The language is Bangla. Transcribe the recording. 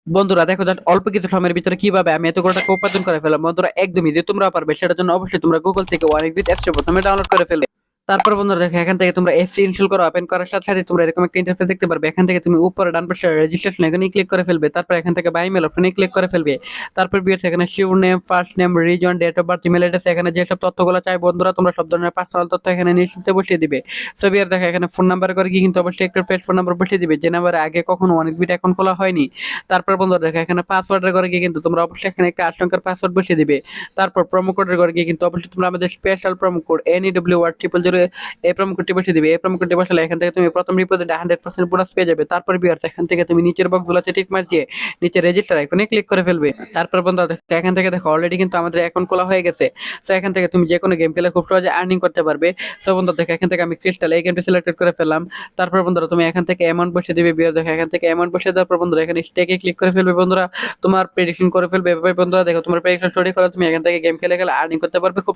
বন্ধুরা দেখো জাস্ট অল্প কিছু সময়ের ভিতরে কিভাবে আমি এতগুলো টাকা উপার্জন করে ফেললাম। বন্ধুরা একদমই যে তোমরা পারবে, সেটার জন্য অবশ্যই তোমরা গুগল থেকে ওয়ানিকবিট অ্যাপসটা প্রথমে ডাউনলোড করে ফেলবে। তারপর বন্ধুরা দেখো এখান থেকে তোমরা এফসি ইনস্টল করো। ওপেন করার সাথে সাথে তোমরা এরকম একটা ইন্টারফেস দেখতে পারবে। এখান থেকে তুমি উপরে ডান পাশে রেজিস্ট্রেশন এখানে ক্লিক করে ফেলবে। তারপর এখান থেকে বাই মেল অপশনে ক্লিক করে ফেলবে। তারপর বিয়েছে এখানে surname, first name, region, date of birth, email address, এখানে যেসব তথ্যগুলো চাই বন্ধুরা তোমরা সব ধরনের পার্সোনাল তথ্য এখানে নিশ্চিন্তে বসিয়ে দিবে। সো বিয়ার দেখো এখানে ফোন নাম্বার করে কি কিন্তু অবশ্যই একটা ফ্রেশ ফোন নাম্বার বসিয়ে দিবে, যে নাম্বারে আগে কখনো অনেকবিট অ্যাকাউন্ট খোলা হয়নি। তারপর বন্ধুরা দেখো এখানে পাসওয়ার্ডের ঘরে গিয়ে কিন্তু তোমরা অবশ্যই এখানে একটা 8 সংখ্যার পাসওয়ার্ড বসিয়ে দিবে। তারপর প্রোমো কোডের ঘরে গিয়ে কিন্তু অবশ্যই তোমরা আমাদের স্পেশাল প্রোমো কোড NEW000 এই প্রোমো কোডটি বসিয়ে দিবে। এই প্রোমো কোডটি বসালে এখান থেকে তুমি প্রথম ডিপোজিটে 100% বোনাস পেয়ে যাবে। তারপর ভিউয়ার্স এখান থেকে তুমি নিচের বক্সগুলোতে টিক মার দিয়ে নিচে রেজিস্টার আইকনে ক্লিক করে ফেলবে। তারপর বন্ধুরা দেখো এখান থেকে দেখো অলরেডি কিন্তু আমাদের অ্যাকাউন্ট খোলা হয়ে গেছে। সো এখান থেকে তুমি যে কোনো গেম খেলে খুব সহজে আর্নিং করতে পারবে। সো বন্ধুরা দেখো এখান থেকে আমি ক্রিস্টাল এই গেমটি সিলেক্ট করে ফেললাম। তারপর বন্ধুরা তুমি এখান থেকে অ্যামাউন্ট বসিয়ে দিবে। ভিউয়ার্স দেখো এখান থেকে অ্যামাউন্ট বসিয়ে দেওয়ার পর বন্ধুরা এখানে স্টেকে ক্লিক করে ফেলবে। বন্ধুরা তোমার প্রেডিকশন করে ফেলবে। এভাবে বন্ধুরা দেখো তোমার প্রেডিকশন সঠিক হলে তুমি এখান থেকে গেম খেলে আর্নিং করতে পারবে খুব